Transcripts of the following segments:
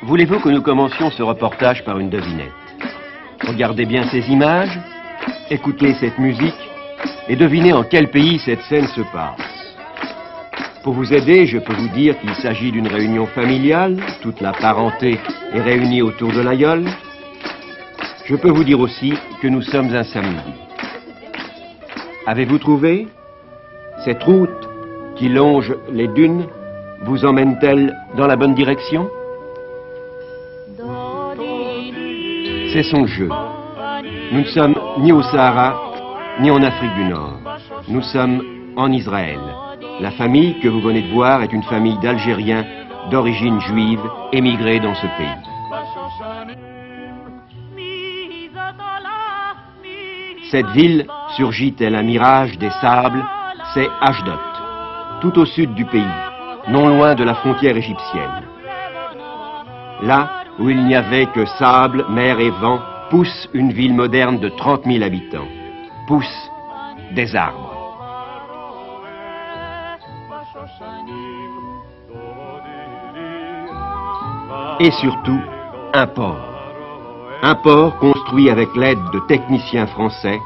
Voulez-vous que nous commencions ce reportage par une devinette? Regardez bien ces images, écoutez cette musique et devinez en quel pays cette scène se passe. Pour vous aider, je peux vous dire qu'il s'agit d'une réunion familiale, toute la parenté est réunie autour de l'aïeul. Je peux vous dire aussi que nous sommes un samedi. Avez-vous trouvé? Cette route qui longe les dunes vous emmène-t-elle dans la bonne direction? C'est son jeu. Nous ne sommes ni au Sahara, ni en Afrique du Nord. Nous sommes en Israël. La famille que vous venez de voir est une famille d'Algériens d'origine juive émigrés dans ce pays. Cette ville surgit tel un mirage des sables, c'est Ashdod, tout au sud du pays, non loin de la frontière égyptienne. Là où il n'y avait que sable, mer et vent, pousse une ville moderne de 30 000 habitants. Poussent des arbres. Et surtout, un port. Un port construit avec l'aide de techniciens français,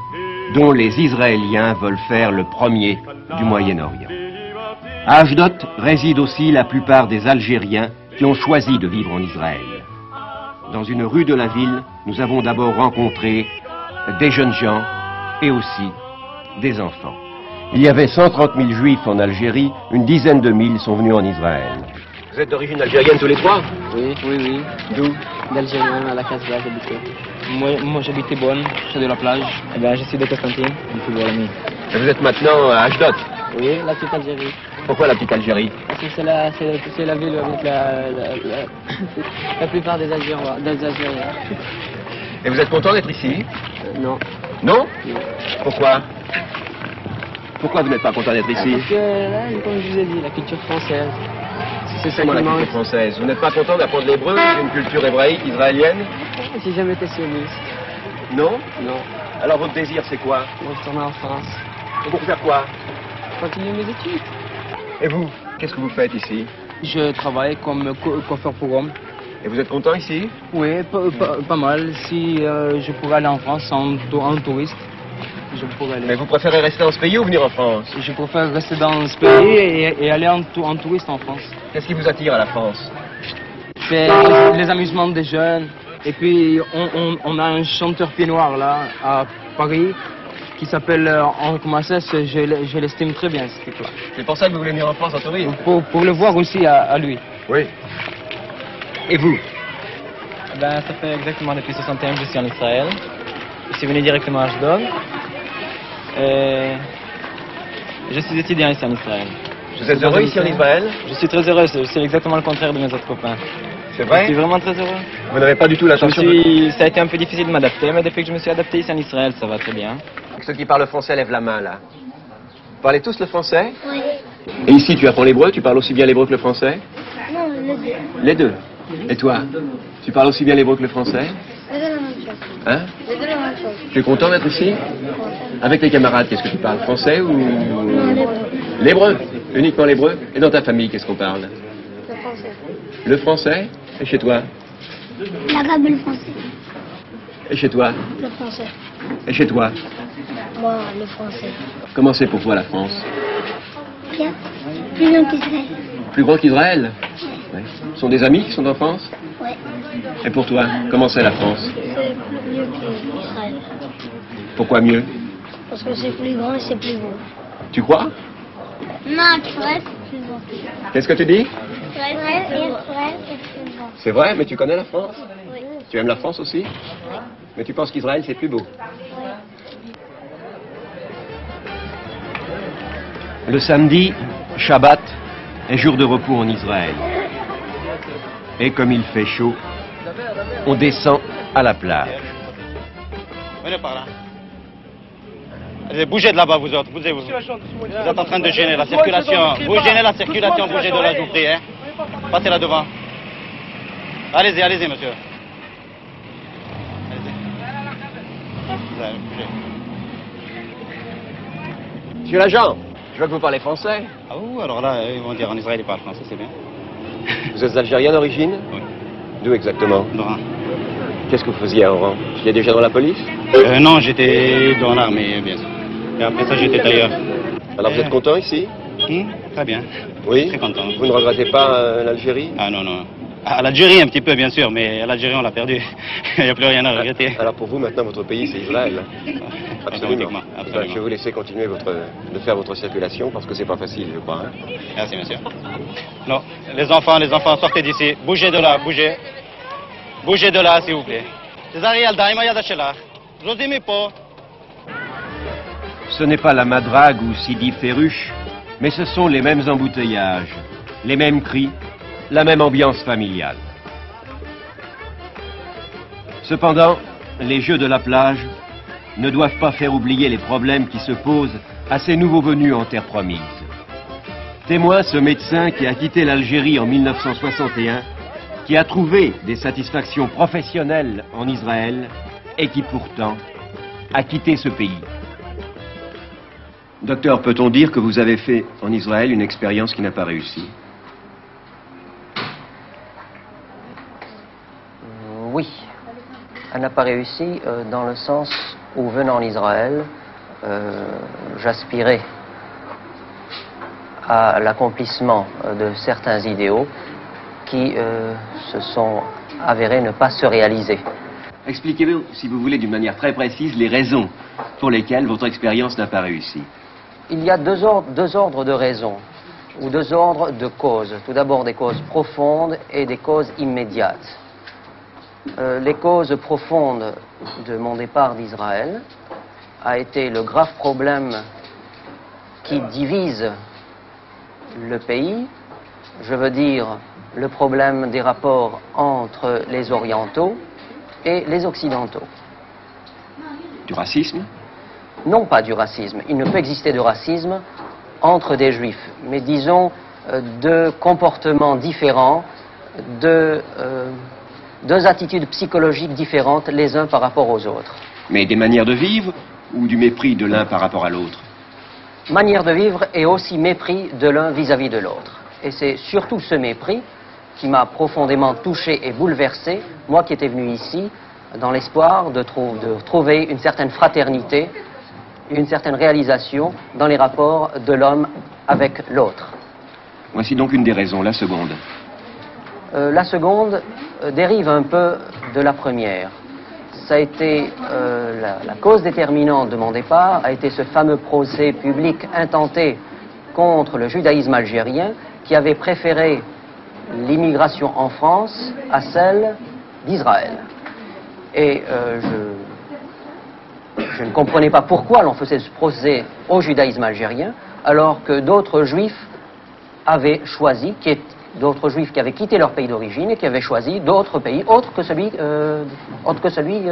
dont les Israéliens veulent faire le premier du Moyen-Orient. À Ashdod résident aussi la plupart des Algériens qui ont choisi de vivre en Israël. Dans une rue de la ville, nous avons d'abord rencontré des jeunes gens et aussi des enfants. Il y avait 130 000 juifs en Algérie, une dizaine de mille sont venus en Israël. Vous êtes d'origine algérienne tous les trois? Oui, oui, oui. D'où? D'Algérien, à la Casbah, j'habitais. Moi j'habitais Bonne, près de la plage. Eh bien, je suis de Constantine, du football ami. Et vous êtes maintenant à Ashdod? Oui, la petite Algérie. Pourquoi la petite Algérie? Parce que c'est la ville avec la plupart des Algériens. Et vous êtes content d'être ici? Non. Non? Non. Pourquoi? Pourquoi vous n'êtes pas content d'être ici? Parce que là, comme je vous ai dit, la culture française. C'est ça qui la culture manque. française. Vous n'êtes pas content d'apprendre l'hébreu, une culture hébraïque, israélienne? J'ai jamais été sioniste. Non? Non. Alors votre désir c'est quoi? Retourner en France. Pour faire quoi? Continuer mes études. Et vous? Qu'est-ce que vous faites ici? Je travaille comme coiffeur pour hommes. Et vous êtes content ici? Oui, pas mal. Si je pourrais aller en France en touriste, je pourrais aller. Mais vous préférez rester dans ce pays ou venir en France? Je préfère rester dans ce pays et aller en touriste en France. Qu'est-ce qui vous attire à la France? C'est les amusements des jeunes. Et puis, on a un chanteur pied noir là, à Paris, qui s'appelle Henri Massès. Je l'estime très bien, ce type-là. C'est pour ça que vous voulez venir en France en tourisme? Pour le voir aussi à lui. Oui. Et vous? Ben, ça fait exactement depuis 61 que je suis en Israël. Je suis venu directement à Ashdod. Je suis étudiant ici en Israël. Vous êtes heureux ici en Israël? Je suis très heureux, c'est exactement le contraire de mes autres copains. C'est vrai? Je suis vraiment très heureux. Vous n'avez pas du tout l'intention Ça a été un peu difficile de m'adapter, mais depuis que je me suis adapté ici en Israël, ça va très bien. Ceux qui parlent français lèvent la main là. Vous parlez tous le français? Oui. Et ici tu apprends l'hébreu? Tu parles aussi bien l'hébreu que le français? Non, les deux. Les deux. Et toi? Tu parles aussi bien l'hébreu que le français? Les deux la même chose. Hein? Les deux la même chose. Tu es content d'être ici? Avec les camarades, qu'est-ce que tu parles? Français ou... Non, l'hébreu. L'hébreu? Uniquement l'hébreu? Et dans ta famille, qu'est-ce qu'on parle? Le français. Le français? Et chez toi? L'arabe et le français. Et chez toi? Le français. Et chez toi? Moi, le français. Comment c'est pour toi la France? Bien. Plus long qu'Israël. Plus grand qu'Israël? Ouais. Ce sont des amis qui sont en France? Oui. Et pour toi, comment c'est la France? C'est mieux qu'Israël. Pourquoi mieux? Parce que c'est plus grand et c'est plus beau. Tu crois? Non, Israël, c'est plus beau. Qu'est-ce que tu dis? Israël, c'est plus beau. C'est vrai, mais tu connais la France? Oui. Tu aimes la France aussi? Mais tu penses qu'Israël c'est plus beau? Le samedi, Shabbat, est jour de repos en Israël. Et comme il fait chaud, on descend à la plage. Venez par là. Allez, bougez de là-bas, vous autres, bougez-vous. Vous êtes en train de gêner la circulation. Vous gênez la circulation, bougez de là, je vous prie. Hein. Passez là devant. Allez-y, allez-y, monsieur. Allez-y. Allez, bougez. Monsieur l'agent, je vois que vous parlez français. Ah oui, alors là, ils vont dire en Israël, ils parlent français, c'est bien. Vous êtes algérien d'origine? Oui. D'où exactement? d'Oran. Qu'est-ce que vous faisiez à Oran? Vous étiez déjà dans la police? Non, j'étais dans l'armée, bien sûr. Et après ça, j'étais ailleurs. Alors vous êtes content ici? Très bien. Oui? Très content. Vous ne regrettez pas l'Algérie? Ah non, non. À l'Algérie, un petit peu, bien sûr, mais à l'Algérie, on l'a perdu. Il n'y a plus rien à regretter. Alors pour vous, maintenant, votre pays, c'est Israël? Automatiquement, Ben, absolument. je vais vous laisser continuer de faire votre circulation, parce que c'est pas facile, je crois. Hein? Merci, monsieur. Non, les enfants, sortez d'ici. Bougez de là, bougez. Bougez de là, s'il vous plaît. Ce n'est pas la Madrague ou Sidi Ferruche, mais ce sont les mêmes embouteillages, les mêmes cris, la même ambiance familiale. Cependant, les jeux de la plage ne doivent pas faire oublier les problèmes qui se posent à ces nouveaux venus en terre promise. Témoin ce médecin qui a quitté l'Algérie en 1961, qui a trouvé des satisfactions professionnelles en Israël et qui pourtant a quitté ce pays. Docteur, peut-on dire que vous avez fait en Israël une expérience qui n'a pas réussi? Oui, elle n'a pas réussi dans le sens où, venant en Israël, j'aspirais à l'accomplissement de certains idéaux qui se sont avérés ne pas se réaliser. Expliquez-vous, si vous voulez, d'une manière très précise, les raisons pour lesquelles votre expérience n'a pas réussi. Il y a deux ordres de raisons, ou deux ordres de causes. Tout d'abord des causes profondes et des causes immédiates. Les causes profondes de mon départ d'Israël a été le grave problème qui divise le pays, je veux dire le problème des rapports entre les orientaux et les occidentaux. Du racisme? Non pas du racisme, il ne peut exister de racisme entre des juifs, mais disons de comportements différents, deux attitudes psychologiques différentes les uns par rapport aux autres. Mais des manières de vivre ou du mépris de l'un par rapport à l'autre? Manière de vivre et aussi mépris de l'un vis-à-vis de l'autre. Et c'est surtout ce mépris qui m'a profondément touché et bouleversé, moi qui étais venu ici dans l'espoir de trouver une certaine fraternité, une certaine réalisation dans les rapports de l'homme avec l'autre. Voici donc une des raisons, la seconde. La seconde dérive un peu de la première. Ça a été la cause déterminante de mon départ, a été ce fameux procès public intenté contre le judaïsme algérien qui avait préféré l'immigration en France à celle d'Israël. Et je ne comprenais pas pourquoi l'on faisait ce procès au judaïsme algérien alors que d'autres juifs avaient choisi, d'autres juifs qui avaient quitté leur pays d'origine et qui avaient choisi d'autres pays autres que celui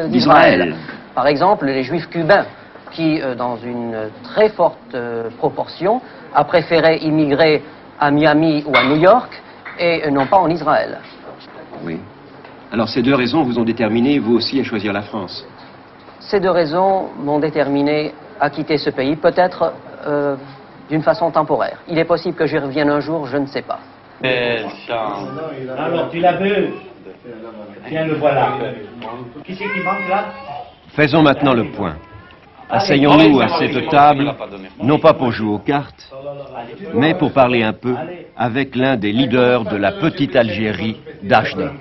d'Israël. Par exemple, les juifs cubains qui, dans une très forte proportion, a préféré immigrer à Miami ou à New York et non pas en Israël. Oui. Alors ces deux raisons vous ont déterminé, vous aussi, à choisir la France? Ces deux raisons m'ont déterminé à quitter ce pays, peut-être d'une façon temporaire. Il est possible que j'y revienne un jour, je ne sais pas. Alors, tu l'as vu? Tiens, le voilà. Qui c'est qui manque là? Faisons maintenant le point. Asseyons-nous à cette table, non pas pour jouer aux cartes, mais pour parler un peu avec l'un des leaders de la petite Algérie d'Ashdod.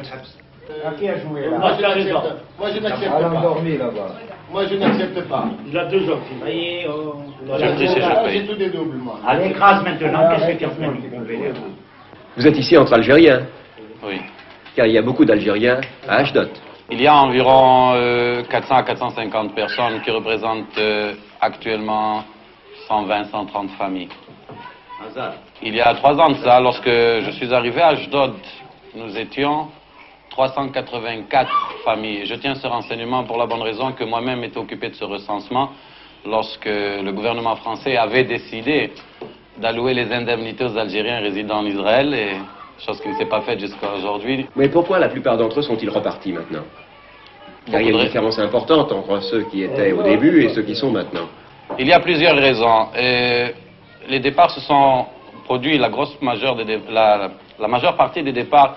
Qui a joué là? Moi, je n'accepte pas. Moi, je n'accepte pas. Il a 2 options. J'ai tout des doubles, moi. Allez, écrase maintenant. Qu'est-ce que tu as fait? Vous êtes ici entre Algériens, Oui. car il y a beaucoup d'Algériens à Ashdod. Il y a environ 400 à 450 personnes qui représentent actuellement 120-130 familles. Il y a 3 ans de ça, lorsque je suis arrivé à Ashdod, nous étions 384 familles. Je tiens ce renseignement pour la bonne raison que moi-même étais occupé de ce recensement lorsque le gouvernement français avait décidé d'allouer les indemnités aux Algériens résidant en Israël, et chose qui ne s'est pas faite jusqu'à aujourd'hui. Mais pourquoi la plupart d'entre eux sont-ils repartis maintenant? Car il y a une différence importante entre ceux qui étaient au début et ceux qui sont maintenant. Il y a plusieurs raisons. Les départs se sont produits, la majeure partie des départs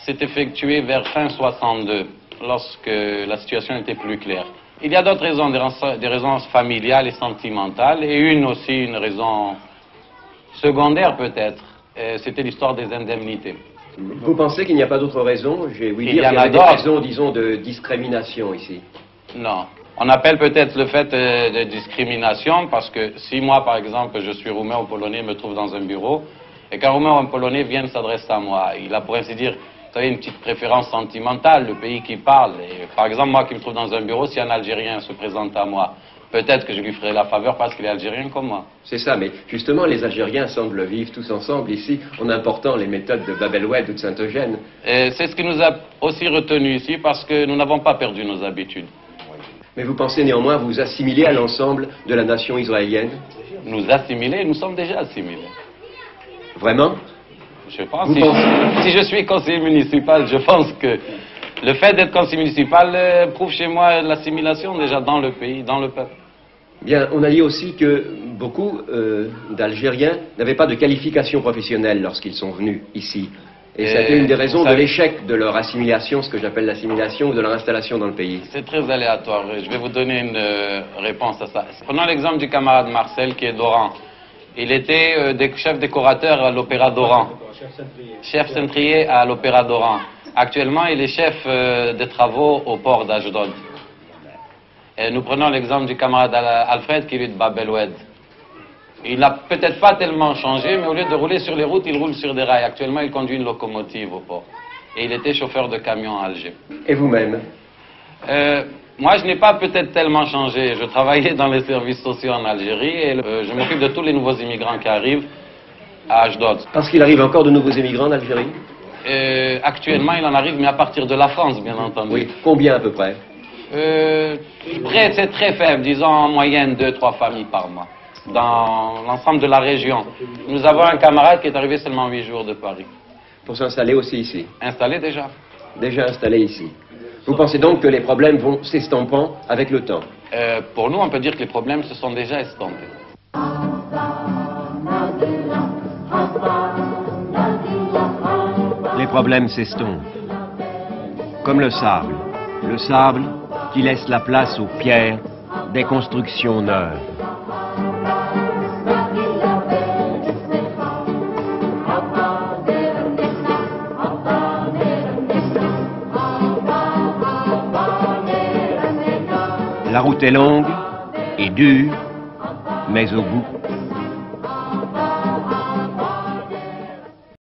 s'est effectué vers fin 62, lorsque la situation était plus claire. Il y a d'autres raisons, des raisons familiales et sentimentales, et une raison secondaire peut-être, c'était l'histoire des indemnités. Vous pensez qu'il n'y a pas d'autres raisons? J'ai ouï dire qu'il y avait des raisons, disons, de discrimination ici. Non. On appelle peut-être le fait de discrimination parce que si moi, par exemple, je suis roumain ou polonais, me trouve dans un bureau, et qu'un roumain ou un polonais vient s'adresser à moi, il a pour ainsi dire, vous savez, une petite préférence sentimentale, le pays qui parle. Et, par exemple, moi qui me trouve dans un bureau, si un Algérien se présente à moi, peut-être que je lui ferai la faveur parce qu'il est algérien comme moi. C'est ça, mais justement, les Algériens semblent vivre tous ensemble ici, en important les méthodes de Bab el-Oued ou de Saint-Eugène. C'est ce qui nous a aussi retenu ici parce que nous n'avons pas perdu nos habitudes. Mais vous pensez néanmoins vous assimiler à l'ensemble de la nation israélienne? Nous assimiler, nous sommes déjà assimilés. Vraiment? Je pense. Si je suis conseiller municipal, je pense que le fait d'être conseiller municipal prouve chez moi l'assimilation déjà dans le pays, dans le peuple. Bien, on a dit aussi que beaucoup d'Algériens n'avaient pas de qualification professionnelle lorsqu'ils sont venus ici. Et c'était une des raisons de l'échec de leur assimilation, ce que j'appelle l'assimilation, ou de leur installation dans le pays. C'est très aléatoire. Je vais vous donner une réponse à ça. Prenons l'exemple du camarade Marcel qui est d'Oran. Il était chef décorateur à l'Opéra d'Oran. Chef cintrier à l'Opéra d'Oran. Actuellement, il est chef des travaux au port d'Ashdod. Et nous prenons l'exemple du camarade Alfred qui est de Bab el-Oued. Il n'a peut-être pas tellement changé, mais au lieu de rouler sur les routes, il roule sur des rails. Actuellement, il conduit une locomotive au port. Et il était chauffeur de camion à Alger. Et vous-même? Moi, je n'ai pas peut-être tellement changé. Je travaillais dans les services sociaux en Algérie et je m'occupe de tous les nouveaux immigrants qui arrivent à Ashdod. Parce qu'il arrive encore de nouveaux immigrants en Algérie? Actuellement, il en arrive, mais à partir de la France, bien entendu. Oui. Combien à peu près? C'est très faible, disons en moyenne 2-3 familles par mois. Dans l'ensemble de la région. Nous avons un camarade qui est arrivé seulement 8 jours de Paris. Pour s'installer aussi ici? Installé déjà. Déjà installé ici. Vous pensez donc que les problèmes vont s'estompant avec le temps? Pour nous, on peut dire que les problèmes se sont déjà estompés. Les problèmes s'estompent. Comme le sable. Le sable qui laisse la place aux pierres des constructions neuves. La route est longue et dure, mais au bout,